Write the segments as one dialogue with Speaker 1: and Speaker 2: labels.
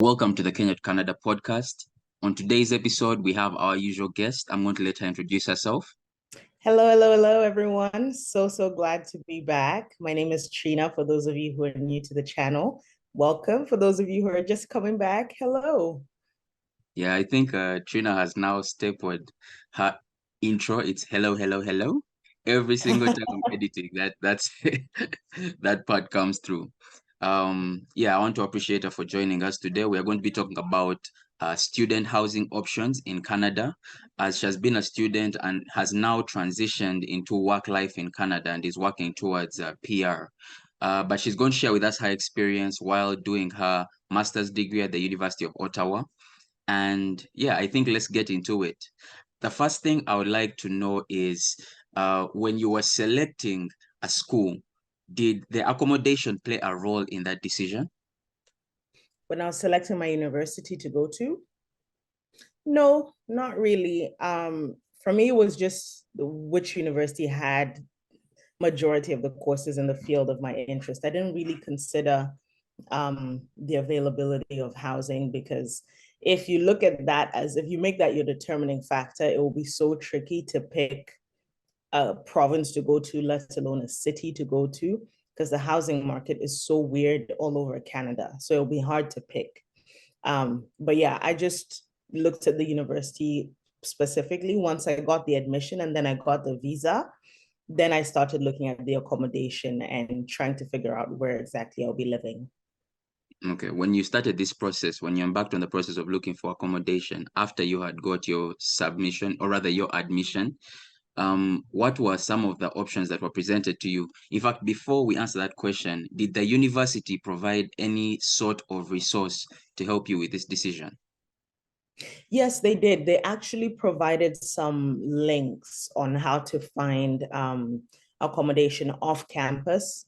Speaker 1: Welcome to the Kenya to Canada podcast. On today's episode, we have our usual guest. I'm going to let her introduce herself.
Speaker 2: Hello, everyone. So glad to be back. My name is Trina, for those of you who are new to the channel. Welcome. For those of you who are just coming back, hello.
Speaker 1: Yeah, I think Trina has now stapled her intro. It's hello, hello, hello. Every single time I'm editing, that's that part comes through. Yeah, I want to appreciate her for joining us today. We are going to be talking about student housing options in Canada, as she has been a student and has now transitioned into work life in Canada and is working towards PR. But she's going to share with us her experience while doing her master's degree at the University of Ottawa. And yeah, I think let's get into it. The first thing I would like to know is when you were selecting a school, did the accommodation play a role in that decision?
Speaker 2: When I was selecting my university to go to, no, not really. For me, it was just which university had majority of the courses in the field of my interest. I didn't really consider the availability of housing, because if you look at that as, if you make that your determining factor, it will be so tricky to pick a province to go to, let alone a city to go to, because the housing market is so weird all over Canada. So it'll be hard to pick. But yeah, I just looked at the university specifically once I got the admission and then I got the visa. Then I started looking at the accommodation and trying to figure out where exactly I'll be living.
Speaker 1: Okay, when you started this process, when you embarked on the process of looking for accommodation after you had got your submission, or rather your admission, what were some of the options that were presented to you? In fact, before we answer that question, did the university provide any sort of resource to help you with this decision?
Speaker 2: Yes, they did. They actually provided some links on how to find accommodation off campus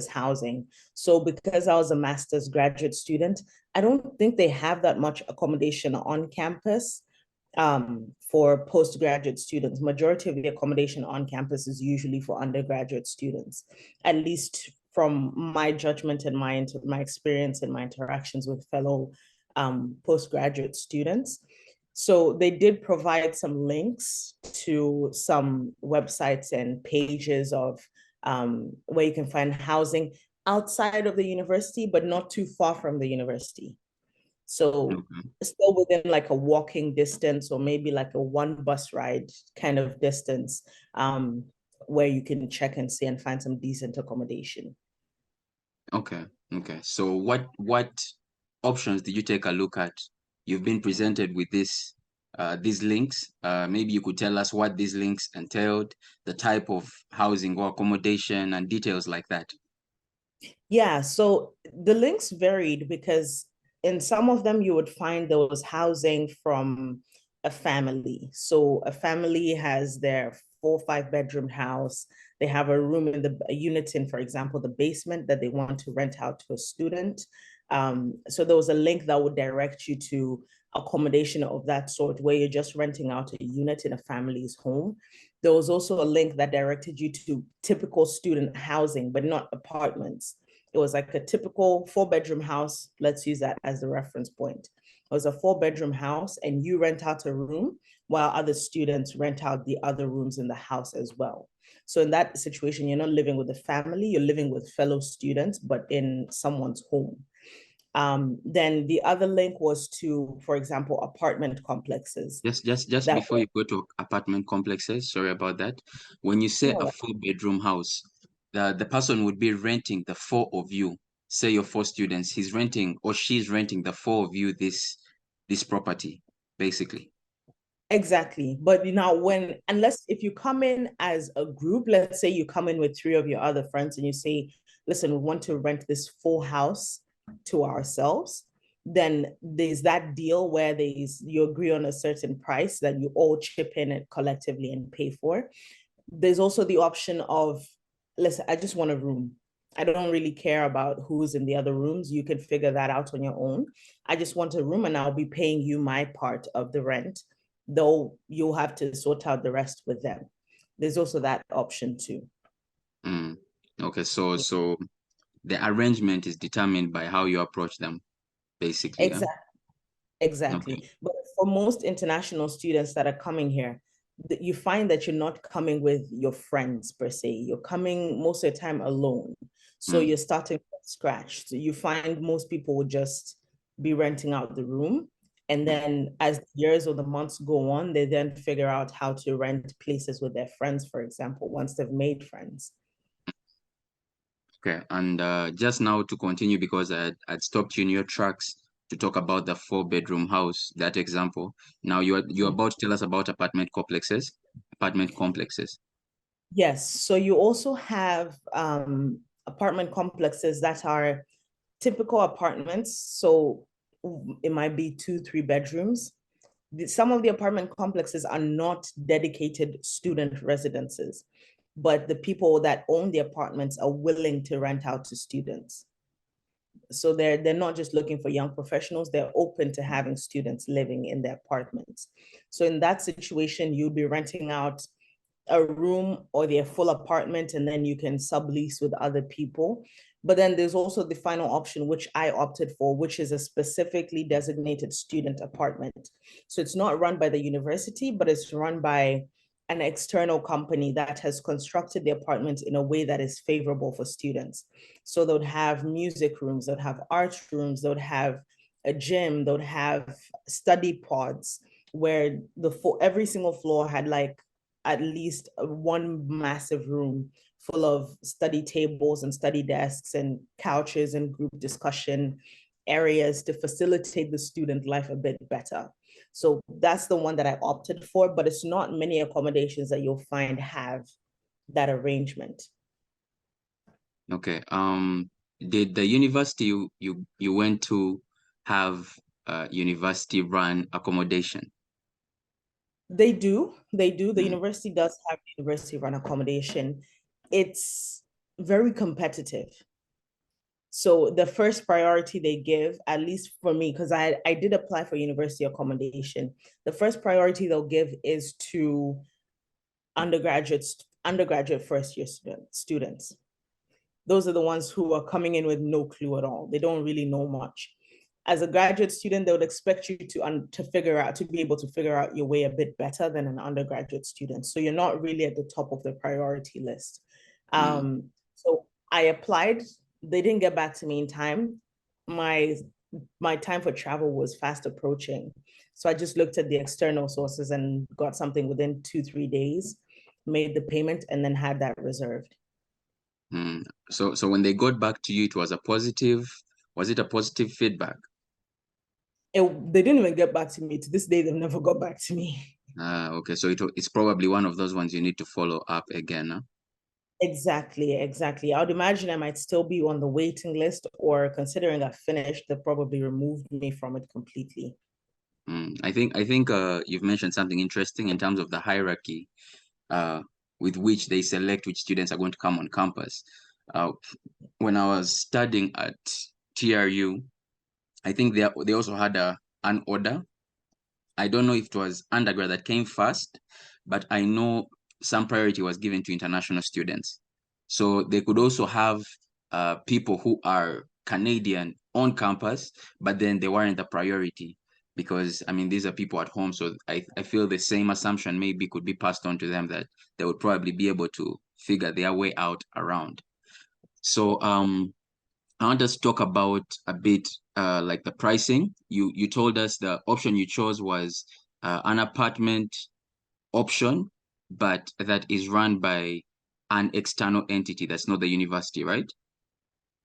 Speaker 2: housing. So because I was a master's graduate student, I don't think they have that much accommodation on campus for postgraduate students. Majority of the accommodation on campus is usually for undergraduate students, at least from my judgment and my experience and my interactions with fellow postgraduate students. So they did provide some links to some websites and pages of where you can find housing outside of the university, but not too far from the university. So
Speaker 1: Okay.
Speaker 2: still within like a walking distance, or maybe like a one bus ride kind of distance, where you can check and see and find some decent accommodation.
Speaker 1: Okay. Okay. So what options did you take a look at? You've been presented with these links. Maybe you could tell us what these links entailed, the type of housing or accommodation, and details like that.
Speaker 2: Yeah, so the links varied because in some of them you would find there was housing from a family. So a family has their 4 or 5 bedroom house. They have a room in the a unit in, for example, the basement that they want to rent out to a student. So there was a link that would direct you to accommodation of that sort, where you're just renting out a unit in a family's home. There was also a link that directed you to typical student housing, but not apartments. It was like a typical 4 bedroom house. Let's use that as the reference point. It was a 4 bedroom house, and you rent out a room while other students rent out the other rooms in the house as well. So in that situation, you're not living with a family, you're living with fellow students, but in someone's home. Then the other link was to, for example, apartment complexes.
Speaker 1: Just
Speaker 2: That
Speaker 1: before you go to apartment complexes, sorry about that. When you say a
Speaker 2: no,
Speaker 1: 4 bedroom house, the person would be renting the four of you. Say you're four students, he's renting or she's renting the four of you this property, basically.
Speaker 2: exactly. But now, when, unless if you come in as a group, let's say you come in with 3 of your other friends and you say, listen, we want to rent this full house to ourselves, then there's that deal where there's you agree on a certain price that you all chip in it collectively and pay for. There's also the option of, listen, I just want a room. I don't really care about who's in the other rooms. You can figure that out on your own. I just want a room and I'll be paying you my part of the rent, though you'll have to sort out the rest with them. There's also that option too.
Speaker 1: Mm. Okay, so the arrangement is determined by how you approach them. basically. Huh?
Speaker 2: Exactly. Exactly.
Speaker 1: Okay.
Speaker 2: But for most international students that are coming here, you find that you're not coming with your friends per se. You're coming most of the time alone. So
Speaker 1: Mm,
Speaker 2: you're starting from scratch. So you find most people will just be renting out the room. And
Speaker 1: mm.
Speaker 2: then as the years or the months go on, they then figure out how to rent places with their friends, for example, once they've made friends.
Speaker 1: Okay. And just now to continue, because I'd stopped you in your tracks to talk about the four-bedroom house, that example. Now you're about to tell us about apartment complexes.
Speaker 2: Yes. So you also have apartment complexes that are typical apartments. So it might be two, three bedrooms. Some of the apartment complexes are not dedicated student residences, but the people that own the apartments are willing to rent out to students. So they're not just looking for young professionals, they're open to having students living in their apartments. So in that situation, you'll be renting out a room or their full apartment, and then you can sublease with other people. But then there's also the final option, which I opted for, which is a specifically designated student apartment. So it's not run by the university, but it's run by an external company that has constructed the apartments in a way that is favorable for students. So they would have music rooms, they would have art rooms, they would have a gym, they would have study pods where every single floor had like at least one massive room full of study tables and study desks and couches and group discussion areas to facilitate the student life a bit better. So that's the one that I opted for, but it's not many accommodations that you'll find have that arrangement.
Speaker 1: Okay. Did the university you went to have university run accommodation?
Speaker 2: They do. The
Speaker 1: Mm,
Speaker 2: university does have university run accommodation. It's very competitive. So the first priority they give, at least for me, because I did apply for university accommodation, the first priority they'll give is to undergraduate first year students. Those are the ones who are coming in with no clue at all. They don't really know much. As a graduate student, they would expect you to figure out to be able to figure out your way a bit better than an undergraduate student. So you're not really at the top of the priority list.
Speaker 1: mm,
Speaker 2: So I applied. They didn't get back to me in time. My my time for travel was fast approaching. So I just looked at the external sources and got something within 2, 3 days, made the payment, and then had that reserved.
Speaker 1: mm. So when they got back to you, it was a positive. Was it a positive feedback?
Speaker 2: They didn't even get back to me. To this day, they've never got back to me.
Speaker 1: Okay. So it's probably one of those ones you need to follow up again. Huh?
Speaker 2: Exactly, exactly. I would imagine I might still be on the waiting list, or considering I finished, they probably removed me from it completely.
Speaker 1: I think you've mentioned something interesting in terms of the hierarchy uh, with which they select which students are going to come on campus. Uh, when I was studying at TRU, I think they also had an order. I don't know if it was undergrad that came first, but I know some priority was given to international students. So they could also have people who are Canadian on campus, but then they weren't the priority because, I mean, these are people at home. So I feel the same assumption maybe could be passed on to them that they would probably be able to figure their way out around. So I want us to talk about a bit like the pricing. You told us the option you chose was an apartment option, but that is run by an external entity that's not the university, right?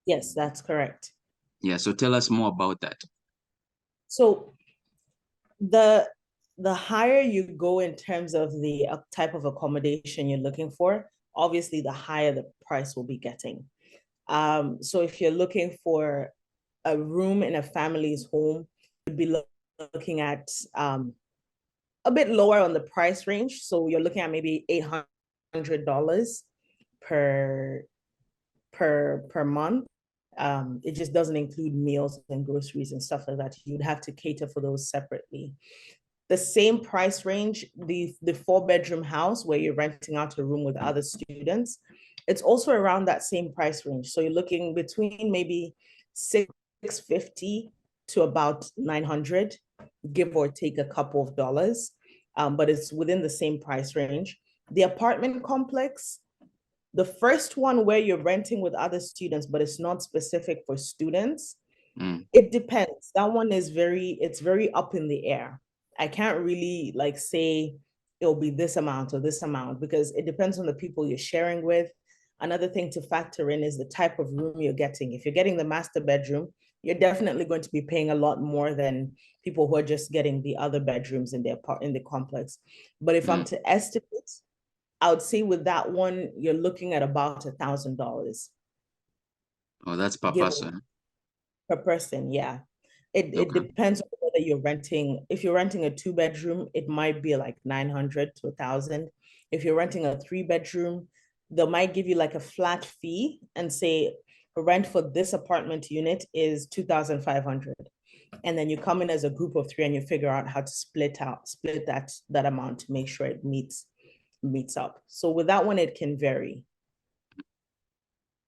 Speaker 2: Yes, that's correct.
Speaker 1: Yeah, so tell us more about that.
Speaker 2: So the the higher you go in terms of the type of accommodation you're looking for, obviously the higher the price will be getting. So if you're looking for a room in a family's home, you'd be looking at a bit lower on the price range. So you're looking at maybe $800 per per month. It just doesn't include meals and groceries and stuff like that. You'd have to cater for those separately. The same price range, the four-bedroom house where you're renting out a room with other students, it's also around that same price range. So you're looking between maybe 650 to about 900, give or take a couple of dollars, but it's within the same price range. The apartment complex, the first one where you're renting with other students, but it's not specific for students,
Speaker 1: Mm,
Speaker 2: it depends. That one is it's very up in the air. I can't really like say it'll be this amount or this amount because it depends on the people you're sharing with. Another thing to factor in is the type of room you're getting. If you're getting the master bedroom, you're definitely going to be paying a lot more than people who are just getting the other bedrooms in in the complex. But if I'm
Speaker 1: mm.
Speaker 2: to estimate, I would say with that one, you're looking at about $1,000,
Speaker 1: Oh, that's per
Speaker 2: give
Speaker 1: person.
Speaker 2: per person. Yeah. It
Speaker 1: Okay.
Speaker 2: depends on whether you're renting. If you're renting a 2 bedroom, it might be like 900 to 1,000. If you're renting a 3 bedroom, they might give you like a flat fee and say rent for this apartment unit is 2,500. And then you come in as a group of three and you figure out how to split that amount to make sure it meets up. So with that one, it can vary.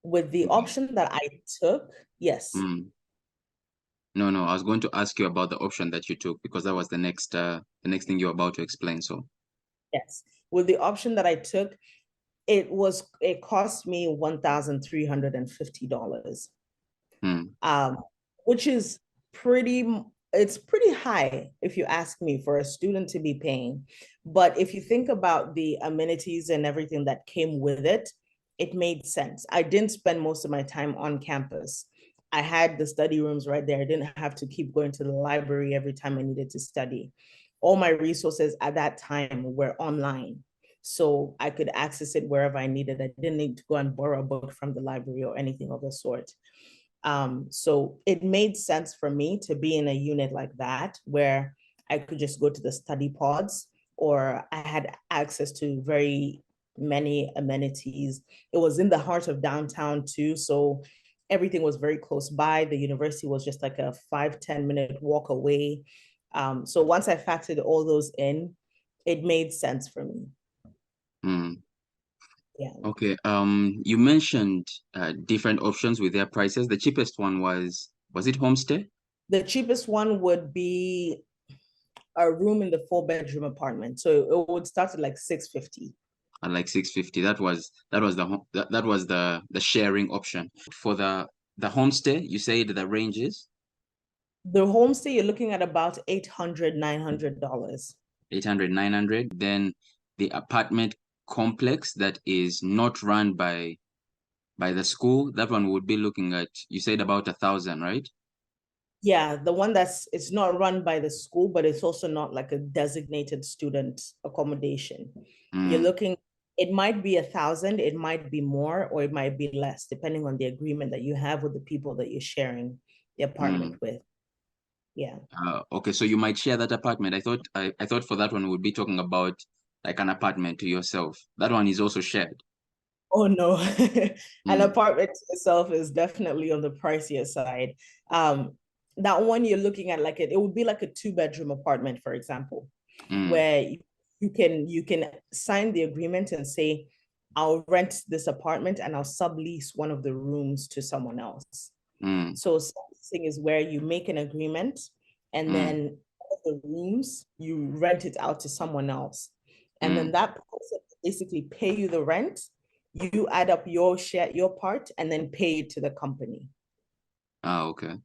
Speaker 2: With the
Speaker 1: Okay.
Speaker 2: option that I took, yes,
Speaker 1: Mm. No, no, I was going to ask you about the option that you took because that was the next thing you're about to explain. So,
Speaker 2: yes. With the option that I took, it cost me $1,350,
Speaker 1: mm,
Speaker 2: um, which is pretty it's pretty high if you ask me for a student to be paying. But if you think about the amenities and everything that came with it, it made sense. I didn't spend most of my time on campus. I had the study rooms right there. I didn't have to keep going to the library every time I needed to study. All my resources at that time were online, so I could access it wherever I needed. I didn't need to go and borrow a book from the library or anything of the sort. So it made sense for me to be in a unit like that where I could just go to the study pods, or I had access to very many amenities. It was in the heart of downtown too. So everything was very close by. The university was just like a 5-10 minute walk away. So once I factored all those in, it made sense for me.
Speaker 1: mm.
Speaker 2: Yeah.
Speaker 1: Okay. You mentioned different options with their prices. The cheapest one was it homestay?
Speaker 2: The cheapest one would be a room in the 4 bedroom apartment. So it would start at like 650.
Speaker 1: At like 650. That was that was the sharing option. For the homestay, you said the range is
Speaker 2: The homestay, you're looking at about 800, $900.
Speaker 1: 800, 900. Then the apartment complex that is not run by the school, that one would be looking at, you said about 1,000, right?
Speaker 2: Yeah, the one that's it's not run by the school, but it's also not like a designated student accommodation. You're
Speaker 1: Mm,
Speaker 2: looking, it might be 1,000, it might be more, or it might be less, depending on the agreement that you have with the people that you're sharing the apartment
Speaker 1: mm.
Speaker 2: with. Yeah.
Speaker 1: Okay, so you might share that apartment. I thought for that one we would be talking about like an apartment to yourself. That one is also shared.
Speaker 2: Oh no, an
Speaker 1: Mm,
Speaker 2: apartment itself is definitely on the pricier side. Um, that one you're looking at like it would be like a 2 bedroom apartment, for example,
Speaker 1: mm,
Speaker 2: where you can sign the agreement and say, I'll rent this apartment and I'll sublease one of the rooms to someone else.
Speaker 1: mm,
Speaker 2: So subleasing is where you make an agreement and
Speaker 1: mm,
Speaker 2: then all the rooms you rent it out to someone else. And then
Speaker 1: mm.
Speaker 2: that person basically pay you the rent, you add up your share, your part, and then pay it to the company.
Speaker 1: Okay.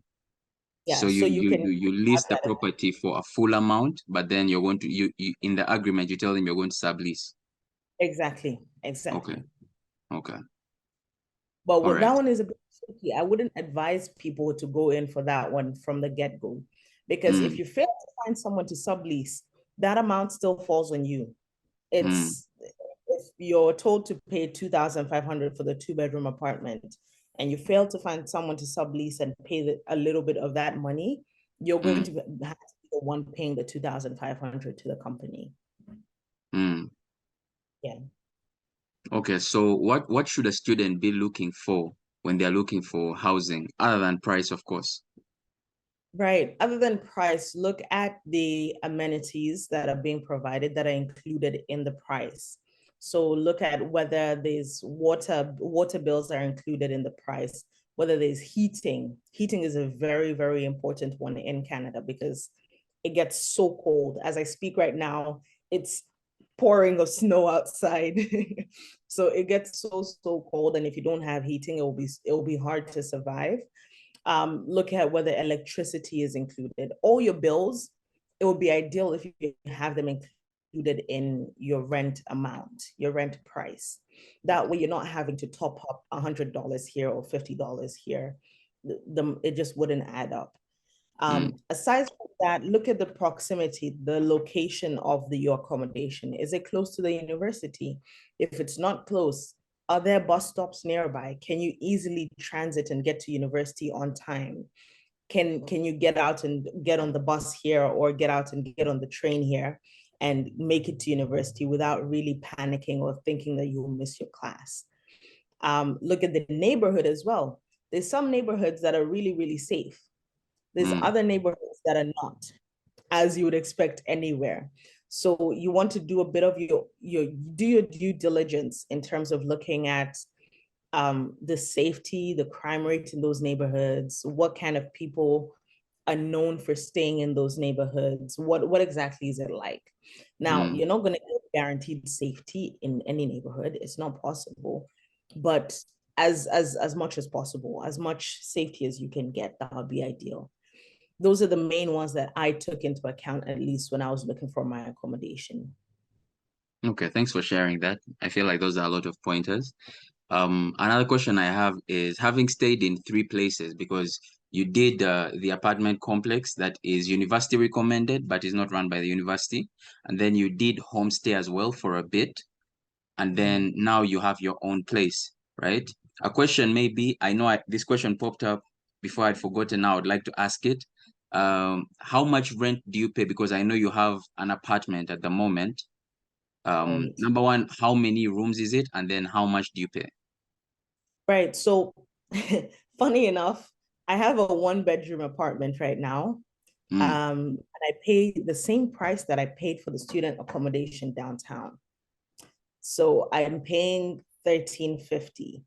Speaker 2: Yeah,
Speaker 1: So
Speaker 2: so
Speaker 1: you
Speaker 2: you
Speaker 1: you
Speaker 2: can
Speaker 1: you you
Speaker 2: have
Speaker 1: list the
Speaker 2: that.
Speaker 1: property for a full amount, but then you're going to you in the agreement you tell them you're going to sublease.
Speaker 2: Exactly,
Speaker 1: Okay.
Speaker 2: exactly.
Speaker 1: Okay.
Speaker 2: But
Speaker 1: All
Speaker 2: with that
Speaker 1: right.
Speaker 2: one is a bit tricky. I wouldn't advise people to go in for that one from the get-go. Because if
Speaker 1: Mm,
Speaker 2: you fail to find someone to sublease, that amount still falls on you.
Speaker 1: mm,
Speaker 2: It's if you're told to pay 2,500 for the 2 bedroom apartment and you fail to find someone to sublease and pay a little bit of that money, you're going
Speaker 1: mm,
Speaker 2: to have to be the one paying the 2,500 to the company.
Speaker 1: mm.
Speaker 2: Yeah.
Speaker 1: Okay, so what should a student be looking for when they're looking for housing, other than price, of course?
Speaker 2: Right. Other than price, look at the amenities that are being provided that are included in the price. So look at whether water bills are included in the price, whether there's heating. Heating is a very, very important one in Canada because it gets so cold. As I speak right now, it's pouring of snow outside. So it gets so cold. And if you don't have heating, it will be hard to survive. Look at whether electricity is included. All your bills, it would be ideal if you have them included in your rent amount, your rent price. That way, you're not having to top up $100 here or $50 here. It just wouldn't add up.
Speaker 1: Mm,
Speaker 2: Aside from that, look at the proximity, the location of your accommodation. Is it close to the university? If it's not close, are there bus stops nearby? Can you easily transit and get to university on time? Can you get out and get on the bus here or get out and get on the train here and make it to university without really panicking or thinking that you'll miss your class? Look at the neighborhood as well. There's some neighborhoods that are really, really safe. There's
Speaker 1: mm,
Speaker 2: other neighborhoods that are not, as you would expect anywhere. So you want to do a bit of your due diligence in terms of looking at the safety, the crime rate in those neighborhoods, what kind of people are known for staying in those neighborhoods, what exactly is it like? Now,
Speaker 1: mm.
Speaker 2: you're not going to get guaranteed safety in any neighborhood. It's not possible, but as much as possible, as much safety as you can get, that would be ideal. Those are the main ones that I took into account, at least when I was looking for my accommodation.
Speaker 1: Okay, thanks for sharing that. I feel like those are a lot of pointers. Another question I have is having stayed in three places because you did the apartment complex that is university recommended but is not run by the university, and then you did homestay as well for a bit, and
Speaker 2: Mhm.
Speaker 1: then now you have your own place, right? A question maybe I know this question popped up before I'd forgotten. Now I'd like to ask it. How much rent do you pay? Because I know you have an apartment at the moment.
Speaker 2: Right.
Speaker 1: Number one, how many rooms is it? And then how much do you pay?
Speaker 2: Right. So, funny enough, I have a one-bedroom apartment right now.
Speaker 1: Mm,
Speaker 2: And I pay the same price that I paid for the student accommodation downtown. So I'm paying 1350,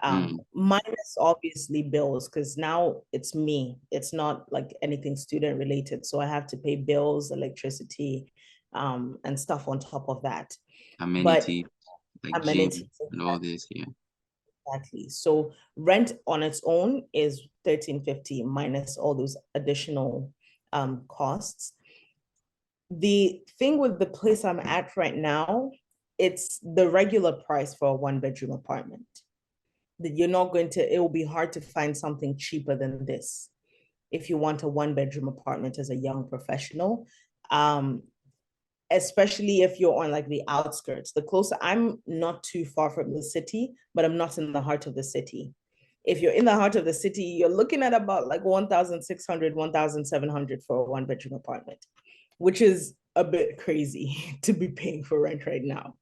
Speaker 1: mm,
Speaker 2: minus obviously bills, because now it's me. It's not like anything student related. So I have to pay bills, electricity, and stuff on top of that. But
Speaker 1: amenity like gym
Speaker 2: amenities,
Speaker 1: and all this here.
Speaker 2: exactly. So rent on its own is 1350 minus all those additional costs. The thing with the place I'm at right now, it's the regular price for a one-bedroom apartment. That you're not going to, it will be hard to find something cheaper than this if you want a one-bedroom apartment as a young professional. Um, Especially if you're on like the outskirts. The closer, I'm not too far from the city, but I'm not in the heart of the city. If you're in the heart of the city, you're looking at about like 1,600, 1,700 for a one bedroom apartment, which is a bit crazy to be paying for rent right now.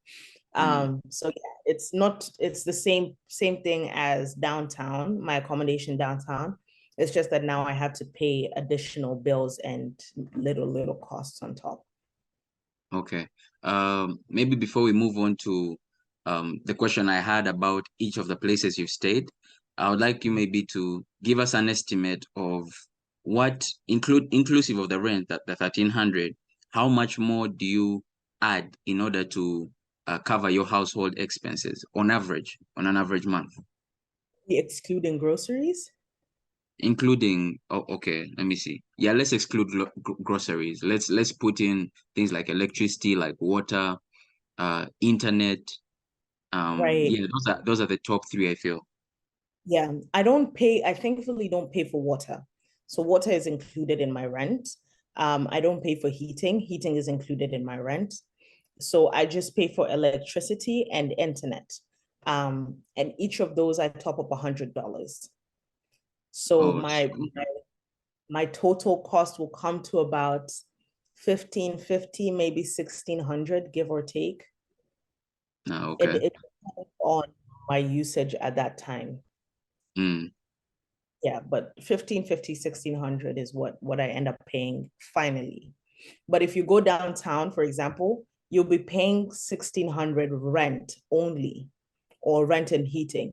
Speaker 1: Mm,
Speaker 2: So yeah, it's the same thing as downtown, my accommodation downtown. It's just that now I have to pay additional bills and little costs on top.
Speaker 1: okay. Maybe before we move on to the question I had about each of the places you've stayed, I would like you maybe to give us an estimate of what inclusive of the rent, that the 1,300, how much more do you add in order to cover your household expenses on average, on an average month?
Speaker 2: Excluding groceries.
Speaker 1: Including, oh, okay, let me see. Yeah, let's exclude groceries. Let's put in things like electricity, like water, internet.
Speaker 2: Right.
Speaker 1: Yeah, those are the top three, I feel.
Speaker 2: Yeah. I thankfully don't pay for water. So water is included in my rent. I don't pay for heating. Heating is included in my rent. So I just pay for electricity and internet. And each of those I top up $100. So
Speaker 1: Oh,
Speaker 2: my total cost will come to about 1,550, maybe 1,600, give or take.
Speaker 1: no,
Speaker 2: It,
Speaker 1: okay.
Speaker 2: it depends on my usage at that time.
Speaker 1: Mm,
Speaker 2: Yeah, but 1,550, 1,600 is what I end up paying finally. But if you go downtown, for example, you'll be paying 1,600 rent only, or rent and heating.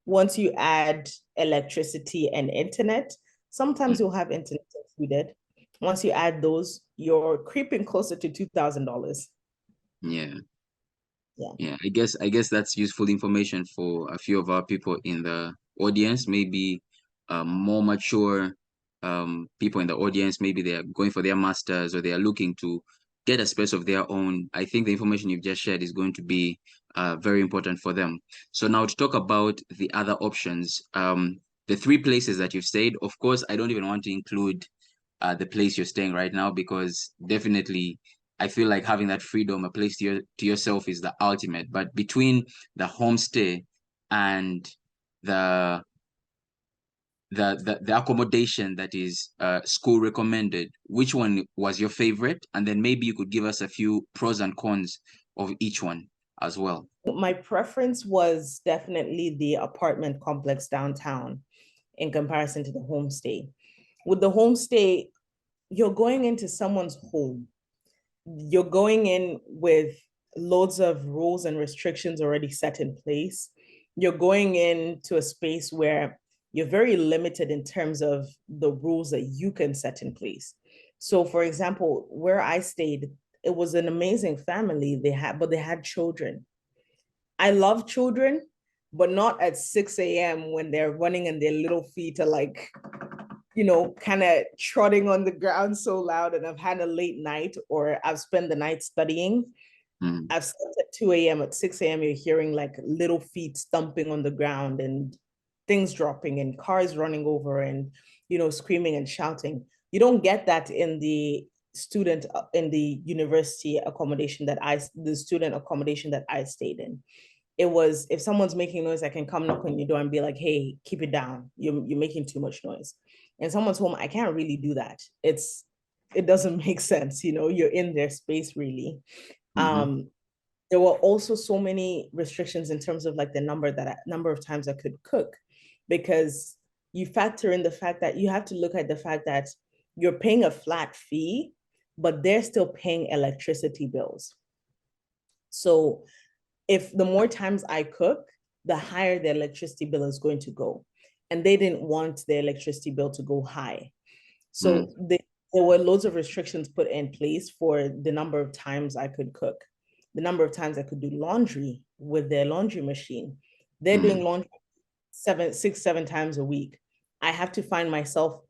Speaker 2: Once you add electricity and internet, sometimes you'll have internet included. Once you add those, you're creeping closer to $2,000.
Speaker 1: Yeah.
Speaker 2: Yeah.
Speaker 1: Yeah, I guess that's useful information for a few of our people in the audience. Maybe more mature people in the audience. Maybe they are going for their masters or they are looking to get a space of their own. I think the information you've just shared is going to be very important for them. So now to talk about the other options, the three places that you've stayed. Of course, I don't even want to include the place you're staying right now, because definitely I feel like having that freedom, a place to yourself, is the ultimate. But between the homestay and the the accommodation that is school recommended, which one was your favorite? And then maybe you could give us a few pros and cons of each one as well.
Speaker 2: My preference was definitely the apartment complex downtown in comparison to the homestay. With the homestay, you're going into someone's home. You're going in with loads of rules and restrictions already set in place. You're going into a space where you're very limited in terms of the rules that you can set in place. So, for example, where I stayed, it was an amazing family but they had children. I love children, but not at 6 a.m. when they're running and their little feet are like, kind of trotting on the ground so loud. And I've had a late night or I've spent the night studying.
Speaker 1: Mm,
Speaker 2: I've slept at 2 a.m. At 6 a.m., you're hearing like little feet stumping on the ground and things dropping and cars running over and, screaming and shouting. You don't get that in the university accommodation the student accommodation that I stayed in. It was, if someone's making noise, I can come knock on your door and be like, hey, keep it down. You're making too much noise. In someone's home, I can't really do that. It doesn't make sense, you're in their space really.
Speaker 1: mm-hmm,
Speaker 2: Um, there were also so many restrictions in terms of like the number of times I could cook, because you factor in the fact that you have to look at the fact that you're paying a flat fee, but they're still paying electricity bills. So if the more times I cook, the higher the electricity bill is going to go. And they didn't want the electricity bill to go high.
Speaker 1: mm,
Speaker 2: So there were loads of restrictions put in place for the number of times I could cook, the number of times I could do laundry with their laundry machine. They're
Speaker 1: mm,
Speaker 2: doing laundry 7 times a week. I have to find myself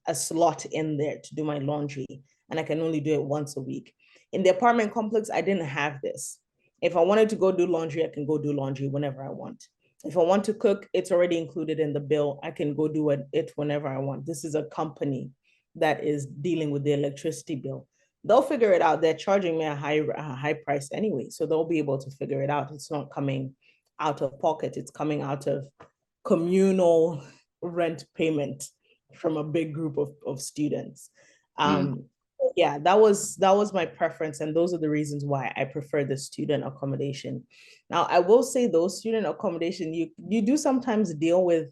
Speaker 2: a slot in there to do my laundry, and I can only do it once a week. In the apartment complex, I didn't have this. If I wanted to go do laundry, I can go do laundry whenever I want. If I want to cook, it's already included in the bill. I can go do it whenever I want. This is a company that is dealing with the electricity bill. They'll figure it out. They're charging me a high price anyway, so they'll be able to figure it out. It's not coming out of pocket. It's coming out of communal rent payment from a big group of students.
Speaker 1: mm.
Speaker 2: Um, yeah, that was my preference, and those are the reasons why I prefer the student accommodation. Now, I will say those student accommodation, you do sometimes deal with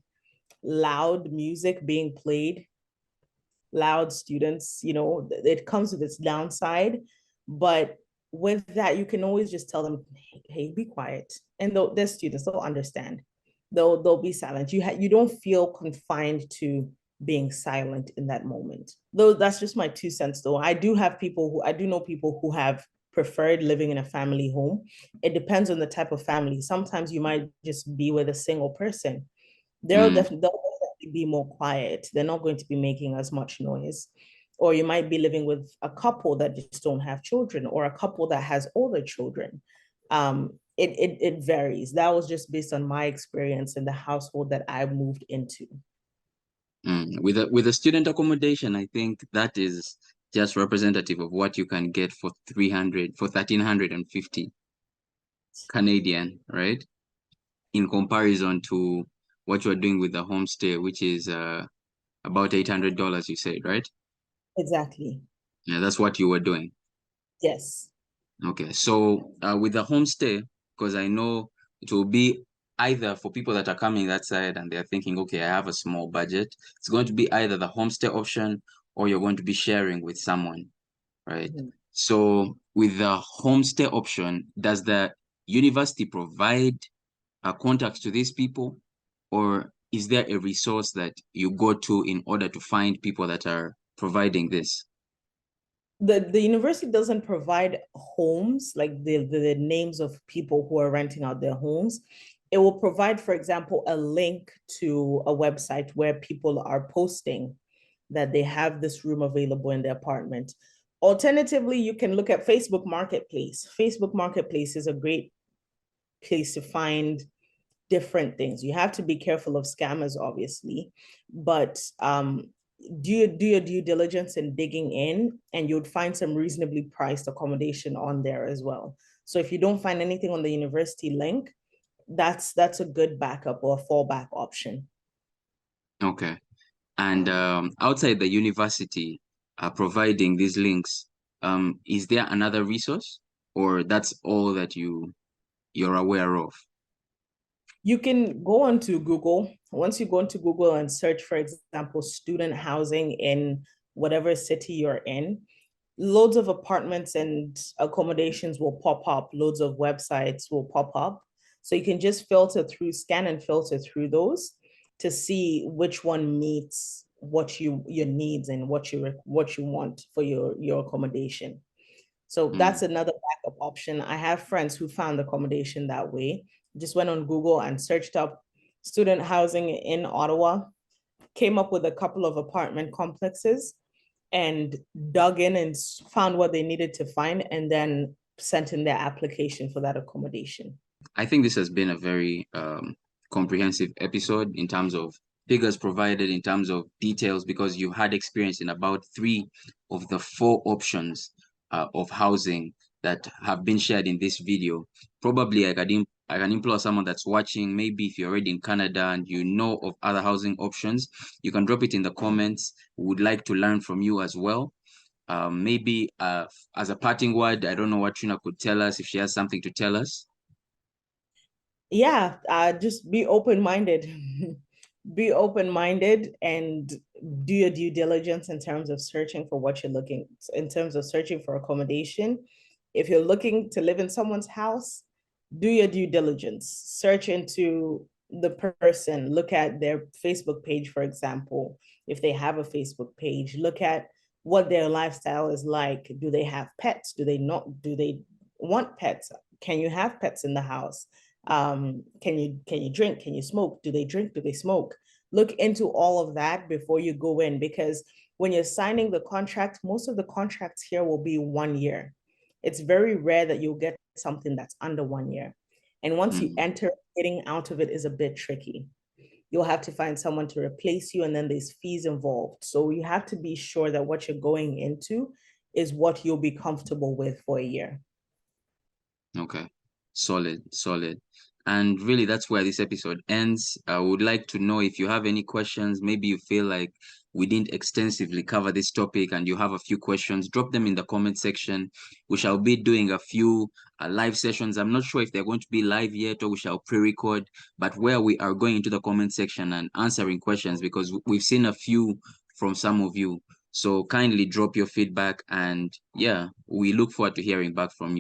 Speaker 2: loud music being played, loud students, it comes with its downside, but with that, you can always just tell them, hey, be quiet. And they're students, they'll understand. They'll be silent. You don't feel confined to being silent in that moment. Though that's just my 2 cents though. I do know people who have preferred living in a family home. It depends on the type of family. Sometimes you might just be with a single person.
Speaker 1: Mm.
Speaker 2: They'll definitely be more quiet. They're not going to be making as much noise. Or you might be living with a couple that just don't have children, or a couple that has older children. It varies. That was just based on my experience in the household that I moved into.
Speaker 1: Mm. With a student accommodation, I think that is just representative of what you can get for 1,350 Canadian, right? In comparison to what you are doing with the homestay, which is about $800, you said, right?
Speaker 2: Exactly.
Speaker 1: Yeah, that's what you were doing.
Speaker 2: Yes.
Speaker 1: Okay, so with the homestay, because I know it will be either for people that are coming that side and they're thinking, okay, I have a small budget. It's going to be either the homestay option or you're going to be sharing with someone, right?
Speaker 2: Mhm.
Speaker 1: So with the homestay option, does the university provide contacts to these people? or is there a resource that you go to in order to find people that are providing this?
Speaker 2: The university doesn't provide homes, like the names of people who are renting out their homes. It will provide, for example, a link to a website where people are posting that they have this room available in the apartment. Alternatively, you can look at Facebook Marketplace. Facebook Marketplace is a great place to find different things. You have to be careful of scammers, obviously, but do your due diligence in digging in, and you'd find some reasonably priced accommodation on there as well. So if you don't find anything on the university link, that's a good backup or fallback option.
Speaker 1: Okay. And outside the university providing these links, is there another resource, or that's all that you're aware of?
Speaker 2: You can go onto Google. Once you go into Google and search, for example, student housing in whatever city you're in, loads of apartments and accommodations will pop up, loads of websites will pop up. So you can just filter through, scan and filter through those to see which one meets what your needs and what you want for your accommodation. So
Speaker 1: Mm.
Speaker 2: that's another backup option. I have friends who found accommodation that way. Just went on Google and searched up student housing in Ottawa, came up with a couple of apartment complexes, and dug in and found what they needed to find, and then sent in their application for that accommodation.
Speaker 1: I think this has been a very comprehensive episode in terms of figures provided, in terms of details, because you've had experience in about three of the four options of housing that have been shared in this video. Probably I can implore someone that's watching, maybe if you're already in Canada and you know of other housing options, you can drop it in the comments. We would like to learn from you as well. Maybe as a parting word, I don't know what Trina could tell us if she has something to tell us.
Speaker 2: Yeah, just be open-minded. Be open-minded and do your due diligence in terms of searching for what you're looking, in terms of searching for accommodation. If you're looking to live in someone's house, do your due diligence. Search into the person, look at their Facebook page, for example, if they have a Facebook page, look at what their lifestyle is like. Do they have pets? Do they not? Do they want pets? Can you have pets in the house? Can you drink? Can you smoke? Do they drink? Do they smoke? Look into all of that before you go in, because when you're signing the contract, most of the contracts here will be 1 year. It's very rare that you'll get something that's under 1 year. And once you
Speaker 1: Mm.
Speaker 2: enter, getting out of it is a bit tricky. You'll have to find someone to replace you, and then there's fees involved. So you have to be sure that what you're going into is what you'll be comfortable with for a year.
Speaker 1: Okay. Solid, solid. And really, that's where this episode ends. I would like to know if you have any questions. Maybe you feel like we didn't extensively cover this topic and you have a few questions, drop them in the comment section. We shall be doing a few live sessions. I'm not sure if they're going to be live yet or we shall pre-record, but where we are going into the comment section and answering questions because we've seen a few from some of you. So kindly drop your feedback and yeah, we look forward to hearing back from you.